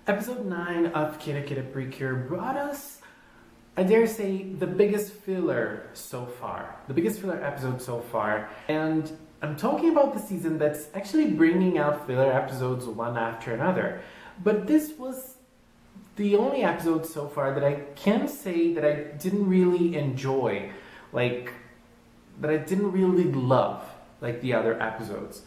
Episode 9 of KIRAKIRA Precure brought us, I dare say, the biggest filler so far. The biggest filler episode so far. And I'm talking about the season that's actually bringing out filler episodes one after another. But this was the only episode so far that I can say that I didn't really enjoy. That I didn't really love, like the other episodes.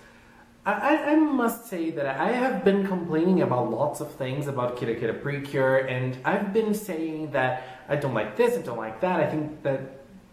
I must say that I have been complaining about lots of things about KIRAKIRA Precure, and I've been saying that I don't like this, I don't like that, I think that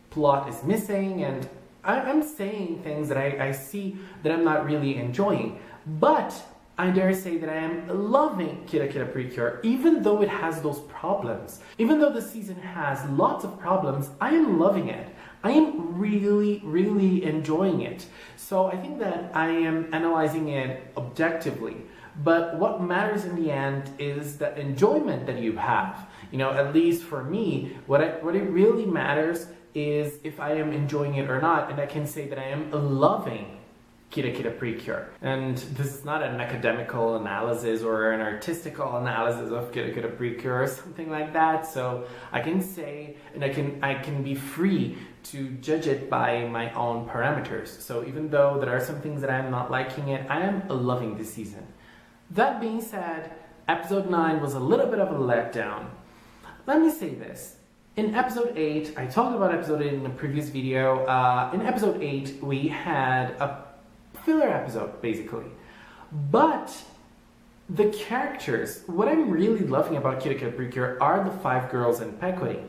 plot is missing, and I'm saying things that I see that I'm not really enjoying. But I dare say that I am loving KIRAKIRA Precure, even though it has those problems. Even though the season has lots of problems, I am loving it. I am really, really enjoying it. So I think that I am analyzing it objectively. But what matters in the end is the enjoyment that you have. At least for me, what it really matters is if I am enjoying it or not. And I can say that I am loving KIRAKIRA Precure. And this is not an academical analysis or an artistical analysis of KIRAKIRA Precure or something like that. So I can say, and I can be free to judge it by my own parameters. So even though there are some things that I'm not liking it, I am loving this season. That being said, episode 9 was a little bit of a letdown. Let me say this. In episode 8, I talked about episode 8 in a previous video. In episode 8, we had a filler episode, basically. But the characters, what I'm really loving about KIRAKIRA Precure are the 5 girls in Pecoring.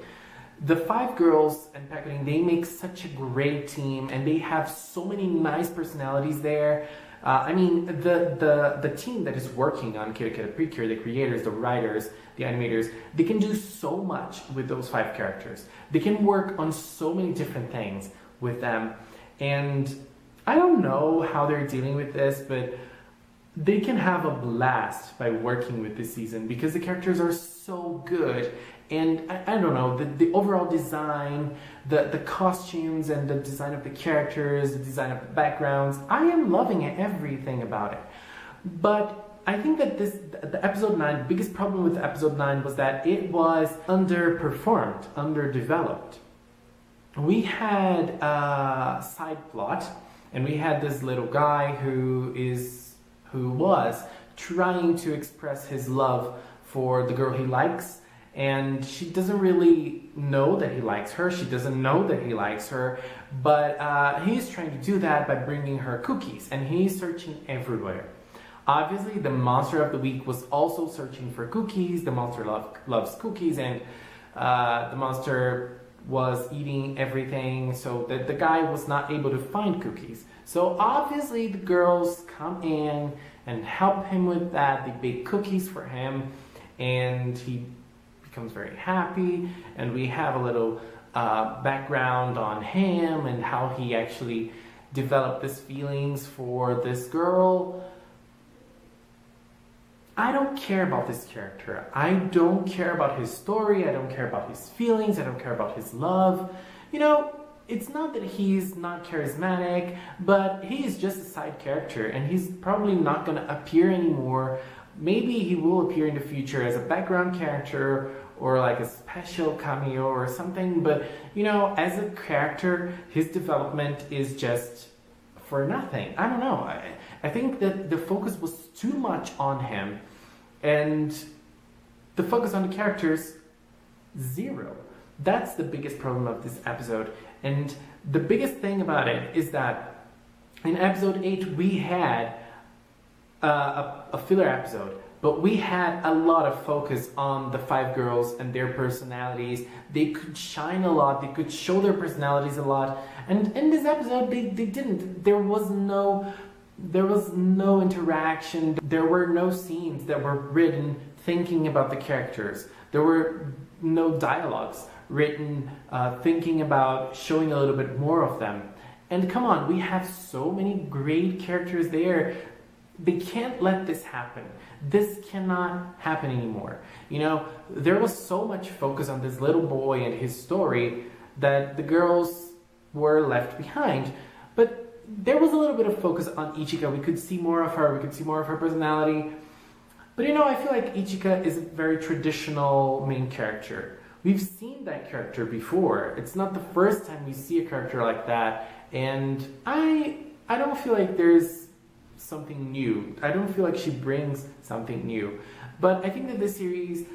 The 5 girls in Pecoring, they make such a great team, and they have so many nice personalities there. The team that is working on KIRAKIRA Precure, the creators, the writers, the animators, they can do so much with those 5 characters. They can work on so many different things with them, and I don't know how they're dealing with this, but they can have a blast by working with this season because the characters are so good. And I don't know, the overall design, the costumes and the design of the characters, the design of the backgrounds, I am loving everything about it. But I think that the episode 9, the biggest problem with episode 9 was that it was underperformed, underdeveloped. We had a side plot, and we had this little guy who was trying to express his love for the girl he likes, and she doesn't really know that he likes her. She doesn't know that he likes her, but he's trying to do that by bringing her cookies, and he's searching everywhere. Obviously, the monster of the week was also searching for cookies. The monster loves cookies, and the monster was eating everything, so that the guy was not able to find cookies. So obviously the girls come in and help him with that. They bake cookies for him, and he becomes very happy, and we have a little background on him and how he actually developed his feelings for this girl. I don't care about this character. I don't care about his story. I don't care about his feelings. I don't care about his love. It's not that he's not charismatic, but he is just a side character, and he's probably not going to appear anymore. Maybe he will appear in the future as a background character or like a special cameo or something, but as a character, his development is just for nothing. I don't know. I think that the focus was too much on him, and the focus on the characters, zero. That's the biggest problem of this episode. And the biggest thing about it is that in episode 8 we had a filler episode, but we had a lot of focus on the 5 girls and their personalities. They could shine a lot, they could show their personalities a lot, and in this episode they didn't. There was no interaction. There were no scenes that were written thinking about the characters. There were no dialogues written thinking about showing a little bit more of them. And come on, we have so many great characters there. They can't let this happen. This cannot happen anymore. There was so much focus on this little boy and his story that the girls were left behind. But there was a little bit of focus on Ichika. We could see more of her. We could see more of her personality. But I feel like Ichika is a very traditional main character. We've seen that character before. It's not the first time we see a character like that, and I don't feel like there's something new. I don't feel like she brings something new. But I think that this series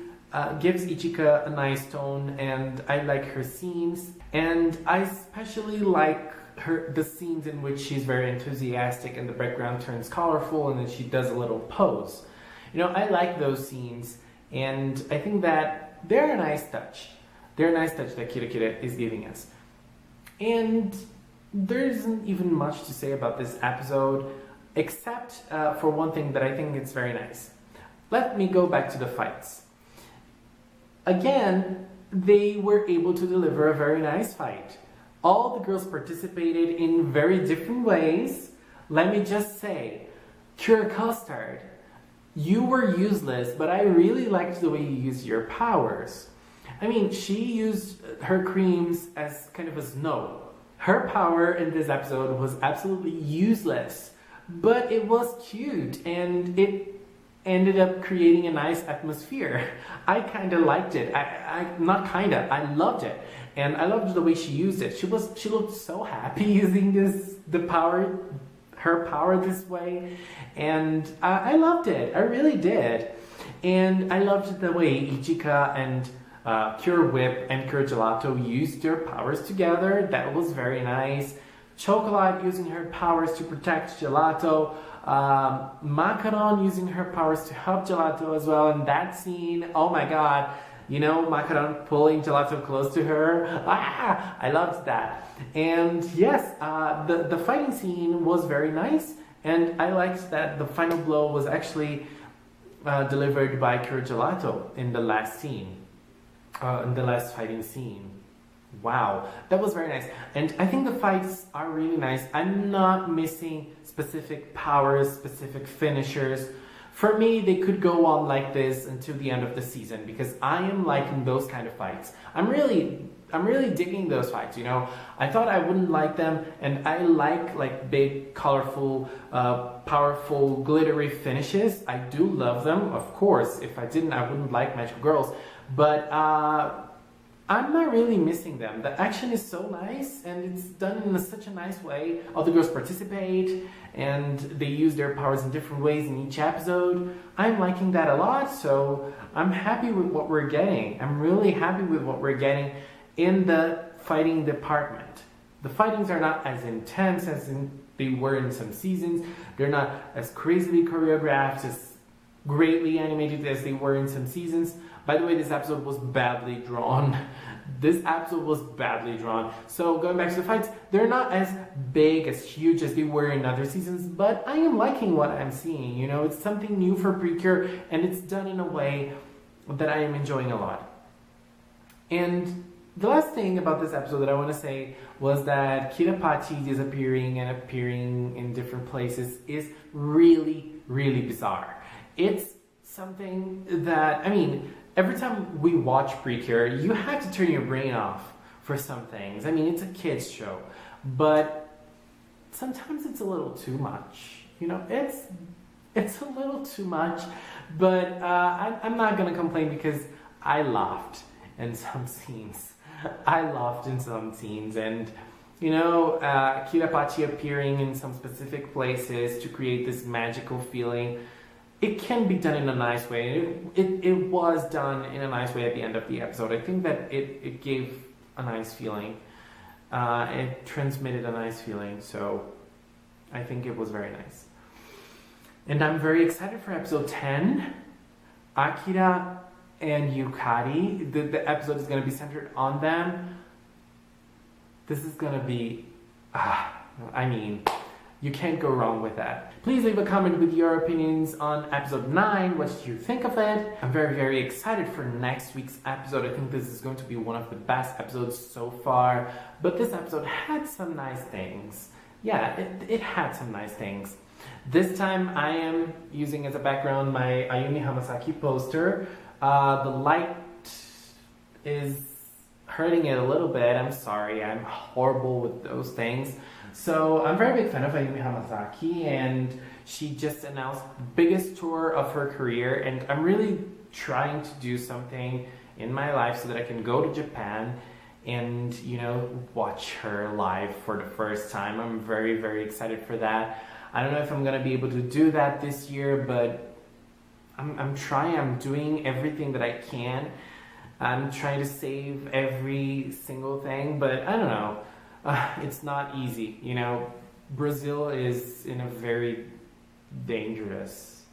gives Ichika a nice tone, and I like her scenes, and I especially like the scenes in which she's very enthusiastic and the background turns colorful and then she does a little pose. I like those scenes, and I think that they're a nice touch. They're a nice touch that KIRAKIRA is giving us. And there isn't even much to say about this episode, except for one thing that I think is very nice. Let me go back to the fights. Again, they were able to deliver a very nice fight. All the girls participated in very different ways. Let me just say, Pure Custard, you were useless, but I really liked the way you used your powers. I mean, she used her creams as kind of a snow. Her power in this episode was absolutely useless, but it was cute and it ended up creating a nice atmosphere. I kind of liked it. I loved it. And I loved the way she used it. She looked so happy using her power this way. And I loved it. I really did. And I loved the way Ichika and Pure Whip and Pure Gelato used their powers together. That was very nice. Chocolate using her powers to protect Gelato. Macaron using her powers to help Gelato as well. And that scene, oh my god. Macaron pulling Gelato close to her. I loved that. And yes, the fighting scene was very nice. And I liked that the final blow was actually delivered by Pure Gelato in the last scene. In the last fighting scene. Wow, that was very nice. And I think the fights are really nice. I'm not missing specific powers, specific finishers. For me, they could go on like this until the end of the season because I am liking those kind of fights. I'm really digging those fights, I thought I wouldn't like them, and I like big, colorful, powerful, glittery finishes. I do love them, of course. If I didn't, I wouldn't like Magical Girls. But I'm not really missing them. The action is so nice, and it's done in such a nice way. All the girls participate, and they use their powers in different ways in each episode. I'm liking that a lot, so I'm happy with what we're getting. I'm really happy with what we're getting in the fighting department. The fightings are not as intense as they were in some seasons. They're not as crazily choreographed, as greatly animated as they were in some seasons. By the way, this episode was badly drawn. So going back to the fights, they're not as big, as huge as they were in other seasons, but I am liking what I'm seeing. It's something new for Precure, and it's done in a way that I am enjoying a lot. And the last thing about this episode that I want to say was that Kirapati disappearing and appearing in different places is really, really bizarre. It's something that, every time we watch Precure, you have to turn your brain off for some things. It's a kid's show, but sometimes it's a little too much. It's a little too much, but I'm not going to complain because I laughed in some scenes. And Kirapati appearing in some specific places to create this magical feeling. It can be done in a nice way. It was done in a nice way at the end of the episode. I think that it gave a nice feeling. It transmitted a nice feeling. So I think it was very nice. And I'm very excited for episode 10. Akira and Yukari. The episode is going to be centered on them. This is going to be... you can't go wrong with that. Please leave a comment with your opinions on episode 9. What did you think of it? I'm very, very excited for next week's episode. I think this is going to be one of the best episodes so far. But this episode had some nice things. Yeah, it had some nice things. This time I am using as a background my Ayumi Hamasaki poster. The light is hurting it a little bit. I'm sorry. I'm horrible with those things. So I'm a very big fan of Ayumi Hamasaki, and She just announced the biggest tour of her career, and I'm really trying to do something in my life so that I can go to Japan and, you know, watch her live for the first time. I'm very, very excited for that. I don't know if I'm gonna be able to do that this year, but I'm trying. I'm doing everything that I can. I'm trying to save every single thing, but I don't know. It's not easy, you know. Brazil is in a very dangerous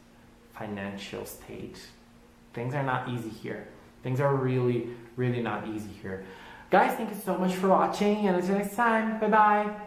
financial state. Things are not easy here. Things are really, really not easy here. Guys, thank you so much for watching, and until next time, bye bye.